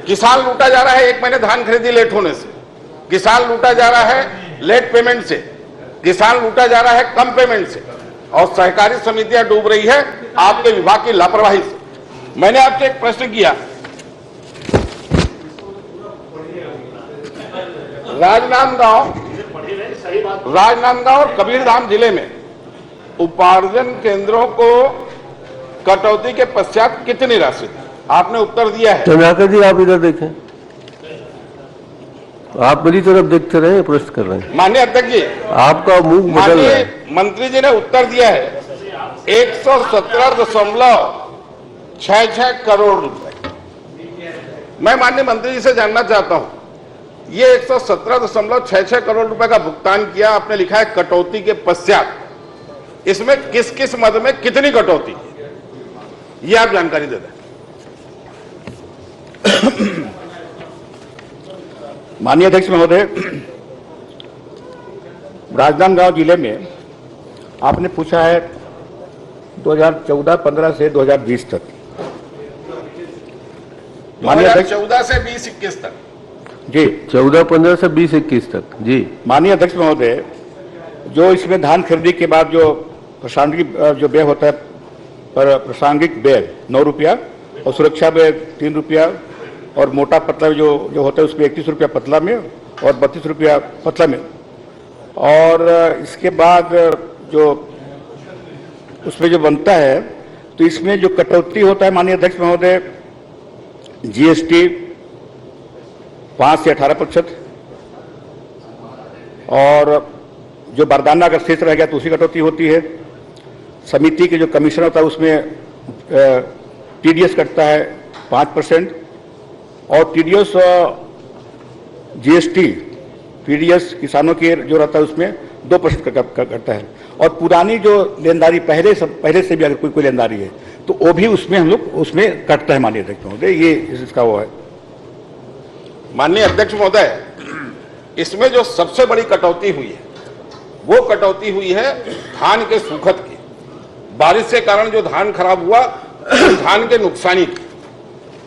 किसान लूटा जा रहा है 1 महीने धान खरीदी लेट होने से, किसान लूटा जा रहा है लेट पेमेंट से, किसान लूटा जा रहा है कम पेमेंट से, और सहकारी समितियां डूब रही है आपके विभाग की लापरवाही से। मैंने आपसे एक प्रश्न किया, राजनांदगांव और कबीरधाम जिले में उपार्जन केंद्रों को कटौती के पश्चात कितनी राशि थी? आपने उत्तर दिया है। चंद्राकर जी आप इधर देखें, आप मेरी तरफ देखते रहे, प्रश्न कर रहे हैं। माननीय अध्यक्ष जी, आपका मुंह बदल रहा है। मंत्री जी ने उत्तर दिया है 117.66 करोड़ रुपए। मैं माननीय मंत्री जी से जानना चाहता हूं, ये 117.66 करोड़ रुपए का भुगतान किया, आपने लिखा है कटौती के पश्चात, इसमें किस किस मद में कितनी कटौती, ये आप जानकारी दे दें। माननीय अध्यक्ष महोदय, राजनांदगांव जिले में आपने पूछा है 2014-15 से 2020 तक। माननीय अध्यक्ष 2014 से 2021 तक जी, 14-15 से 20-21 तक जी। माननीय अध्यक्ष महोदय, जो इसमें धान खरीदी के बाद जो प्रासंगिक जो व्यय होता है, पर प्रासंगिक व्यय 9 रुपया और सुरक्षा व्यय 3 रुपया और मोटा पतला जो होता है उसमें 31 रुपया पतला में और 32 रुपया पतला में, और इसके बाद जो उसमें जो बनता है, तो इसमें जो कटौती होता है माननीय अध्यक्ष महोदय, जीएसटी 5 से 18%, और जो बारदाना अगर शेष रह गया तो उसी कटौती होती है। समिति के जो कमीशन होता है उसमें टीडीएस कटता है 5%, और टीडीएस जीएसटी टीडीएस किसानों के जो रहता है उसमें 2% कटता है, और पुरानी जो लेनदारी पहले से भी अगर कोई लेनदारी है तो वो भी उसमें हम लोग उसमें कटता है माननीय अध्यक्ष महोदय, ये इसका वो है। माननीय अध्यक्ष महोदय, इसमें जो सबसे बड़ी कटौती हुई है वो कटौती हुई है धान के सूखत की। बारिश के कारण जो धान खराब हुआ, धान के नुकसानी की।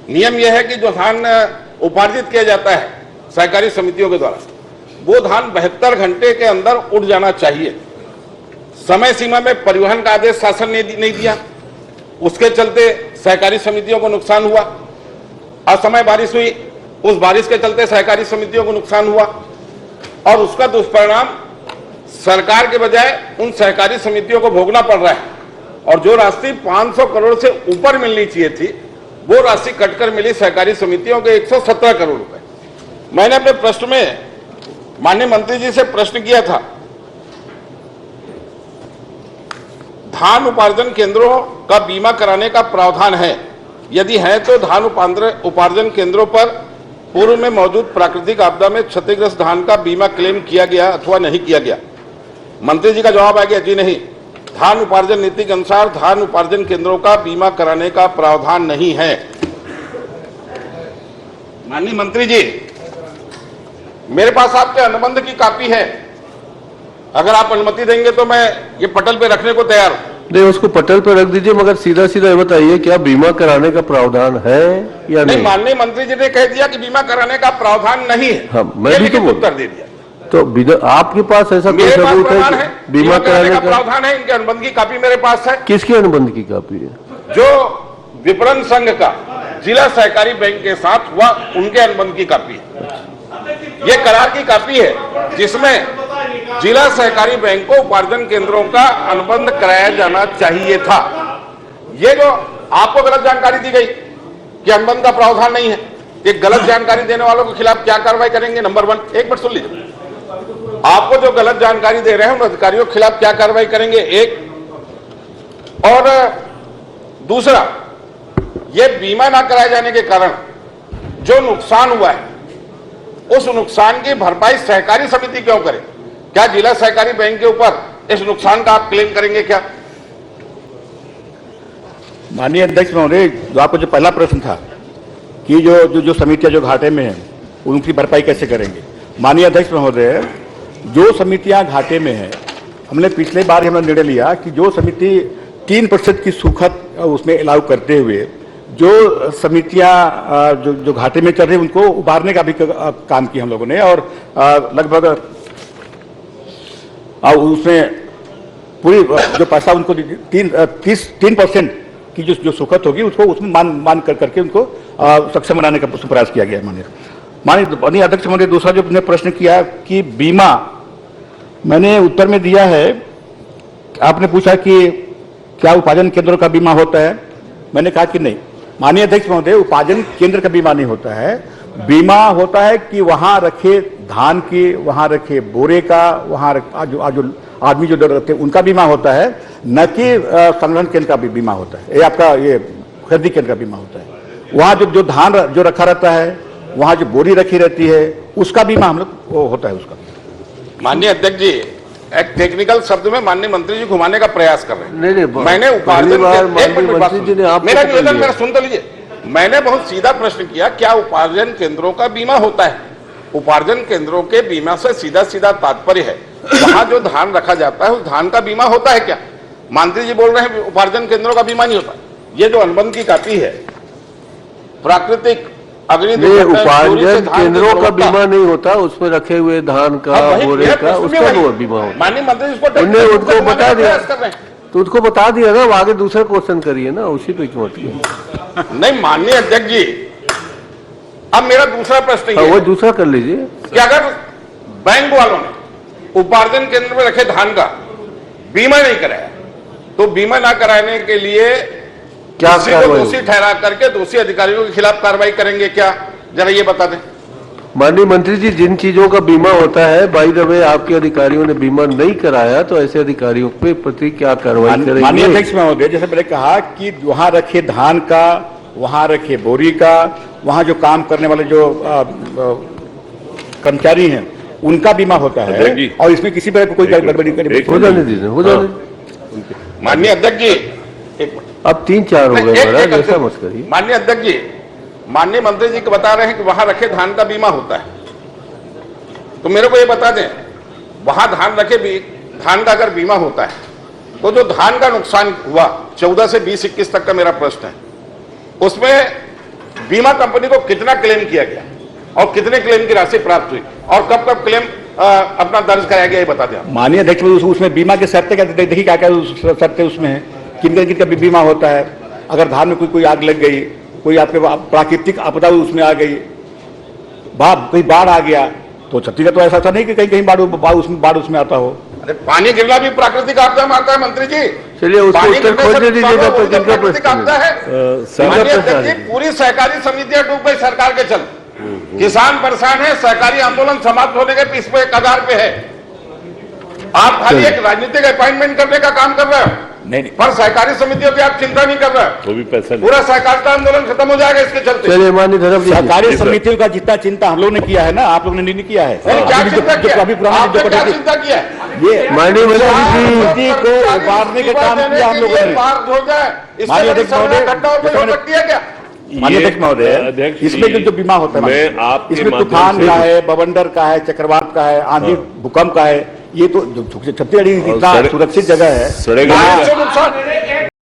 नियम यह है कि जो धान उपार्जित किया जाता है सहकारी समितियों के द्वारा, वो धान 72 घंटे के अंदर उड़ जाना चाहिए। समय सीमा में परिवहन का आदेश शासन ने नहीं दिया, उसके चलते सहकारी समितियों को नुकसान हुआ। असमय बारिश हुई, उस बारिश के चलते सहकारी समितियों को नुकसान हुआ, और उसका दुष्परिणाम सरकार के बजाय उन सहकारी समितियों को भोगना पड़ रहा है। और जो राशि 500 करोड़ से ऊपर मिलनी चाहिए थी, वो राशि कटकर मिली सहकारी समितियों के 117 करोड़ रुपए। मैंने अपने प्रश्न में माननीय मंत्री जी से प्रश्न किया था, धान उपार्जन केंद्रों का बीमा कराने का प्रावधान है, यदि है तो धान उपार्जन केंद्रों पर पूर्व में मौजूद प्राकृतिक आपदा में क्षतिग्रस्त धान का बीमा क्लेम किया गया अथवा नहीं किया गया? मंत्री जी का जवाब आ गया, जी नहीं, धान उपार्जन नीति के अनुसार धान उपार्जन केंद्रों का बीमा कराने का प्रावधान नहीं है। माननीय मंत्री जी, मेरे पास आपके अनुबंध की कॉपी है, अगर आप अनुमति देंगे तो मैं ये पटल पे रखने को तैयार हूं। नहीं, उसको पटल पे रख दीजिए, मगर सीधा सीधा ये बताइए क्या बीमा कराने का प्रावधान है या नहीं? माननीय मंत्री जी ने कह दिया कि बीमा कराने का प्रावधान नहीं है। हाँ, मैं भी तो उत्तर दे दिया। तो आपके पास ऐसा कोई सबूत है कि बीमा कराने का प्रावधान है? इनके अनुबंध की कॉपी मेरे पास है। किसके अनुबंध की कॉपी है? जो विपणन संघ का जिला सहकारी बैंक के साथ हुआ, उनके अनुबंध की कॉपी है। ये करार की कॉपी है जिसमें जिला सहकारी बैंक को उपार्जन केंद्रों का अनुबंध कराया जाना चाहिए था। ये जो आपको गलत जानकारी दी गई कि अनुबंध का प्रावधान नहीं है, ये गलत जानकारी देने वालों के खिलाफ क्या कार्रवाई करेंगे? नंबर 1, एक मिनट सुन लीजिए, आपको जो गलत जानकारी दे रहे हैं उन अधिकारियों के खिलाफ क्या कार्रवाई करेंगे? एक, और दूसरा, ये बीमा ना कराए जाने के कारण जो नुकसान हुआ है, उस नुकसान की भरपाई सहकारी समिति क्यों करे? क्या जिला सहकारी बैंक के ऊपर इस नुकसान का आप क्लेम करेंगे क्या? माननीय अध्यक्ष महोदय, जो आपका जो पहला प्रश्न था कि जो समितियां जो घाटे में हैं उनकी भरपाई कैसे करेंगे, माननीय अध्यक्ष महोदय, जो समितियां घाटे में हैं, हमने पिछले बार हमने निर्णय लिया कि जो समिति 3% की सूखत उसमें अलाउ करते हुए जो समितियां जो घाटे में चल रही उनको उबारने का भी काम किया हम लोगों ने, और लगभग उसमें पूरी जो पैसा उनको 3% की जो सुखत होगी उसको उसमें मान करके उनको सक्षम बनाने का प्रयास किया गया है। माननीय अध्यक्ष महोदय, दूसरा जो प्रश्न किया कि बीमा, मैंने उत्तर में दिया है, आपने पूछा कि क्या उपार्जन केंद्रों का बीमा होता है, मैंने कहा कि नहीं। माननीय अध्यक्ष महोदय, उपार्जन केंद्र का बीमा नहीं होता है। बीमा होता है कि वहां रखे धान की, वहां रखे बोरे का, वहां जो आदमी जो रहते हैं उनका बीमा होता है, न कि संग्रहण केंद्र का भी बीमा होता है। ये आपका ये खरीदी केंद्र का बीमा होता है। वहां जो धान जो रखा रहता है, वहां जो बोरी रखी रहती है, उसका बीमा हम लोग होता है उसका। माननीय अध्यक्ष जी, एक टेक्निकल शब्द में माननीय मंत्री जी घुमाने का प्रयास कर रहे हैं। नहीं, मैंने उपार्जन मंत्री जी ने आपको मेरा पकड़ निवेदन लिया। मेरा सुन तो लीजिए। मैंने बहुत सीधा प्रश्न किया, क्या उपार्जन केंद्रों का बीमा होता है? उपार्जन केंद्रों के बीमा से सीधा सीधा तात्पर्य है वहां जो धान रखा जाता है उस धान का बीमा होता है क्या? मंत्री जी बोल रहे हैं उपार्जन केंद्रों का बीमा नहीं होता। ये जो अनुबंध की कॉपी है, प्राकृतिक अग्नि उपार्जन केंद्रों का बीमा नहीं होता, उसमें रखे हुए धान का, बोरे का, उसका बीमा होता। माननीय मंत्री उन्हें उनको बता दिया, तो उसको बता दिया ना, आगे दूसरा क्वेश्चन करिए ना, उसी पे क्यों नहीं। माननीय अध्यक्ष जी, अब मेरा दूसरा प्रश्न वो दूसरा कर लीजिए कि अगर बैंक वालों ने उपार्जन केंद्र में रखे धान का बीमा नहीं कराया, तो बीमा ना कराने के लिए क्या दोषी ठहरा करके दोषी अधिकारियों के खिलाफ कार्रवाई करेंगे क्या? जरा ये बता दें। माननीय मंत्री जी, जिन चीजों का बीमा होता है, बाय द वे आपके अधिकारियों ने बीमा नहीं कराया, तो ऐसे अधिकारियों पे प्रति क्या कार्रवाई करेंगे? माननीय अध्यक्ष महोदय, जैसे मैंने कहा कि वहां रखे धान का, वहां रखे बोरी का, वहां जो काम करने वाले जो कर्मचारी हैं उनका बीमा होता है, और इसमें किसी तरह कोई गड़बड़ी हो जाने दीजिए, हो जाने। माननीय अध्यक्ष जी, अब 3-4 हो गए महाराज, ऐसा मत करिए। माननीय अध्यक्ष जी, माननीय मंत्री जी को बता रहे हैं कि वहां रखे धान का बीमा होता है, तो मेरे को ये बता दें, वहां धान रखे धान का अगर बीमा होता है, तो जो धान का नुकसान हुआ 14 से 20-21 तक का मेरा प्रश्न है, उसमें बीमा कंपनी को कितना क्लेम किया गया और कितने क्लेम की राशि प्राप्त हुई और कब कब क्लेम अपना दर्ज कराया गया, ये बता दें। माननीय अध्यक्ष, उसमें बीमा के शर्तें क्या, देखिए क्या क्या शर्तें उसमें है, किन का बीमा होता है। अगर धान में कोई आग लग गई, कोई आपके प्राकृतिक आपदा उसमें आ गई, कोई बाढ़ आ गया, तो छत्तीसगढ़ तो ऐसा था नहीं कि कहीं बाढ़ उसमें आता हो। अरे पानी गिरना भी प्राकृतिक आपदा में आता है मंत्री जी। चलिए उसको उत्तर खोज दीजिएगा, तो किनका प्रश्न आपदा है? पूरी सहकारी समितियां डूब गई सरकार के चल, किसान परेशान है, सहकारी आंदोलन समाप्त होने के इस पे कगार पे है। आप खाली एक राजनीतिक अपॉइंटमेंट करने का काम कर रहे हो, नहीं, पर सहकारी समितियों की आप चिंता नहीं कर रहे, तो भी पैसा पूरा सहकारिता आंदोलन खत्म हो जाएगा इसके चलते। चलिए माननीय धर्म जी, सहकारी समितियों का जितना चिंता हम लोग ने किया है ना, आप लोग ने नहीं किया है। क्या चिंता किया? आपने क्या चिंता किया? ये माननीय मंत्री जी को उबारने का काम किया हम लोगों ने। माननीय अध्यक्ष महोदय, माननीय अध्यक्ष महोदय, इसमें जो बीमा होता है, इसमें तूफान का है, बवंडर का है, चक्रवात का है, आंधी भूकंप का है, ये तो छत्तीसगढ़ इतना सुरक्षित जगह है।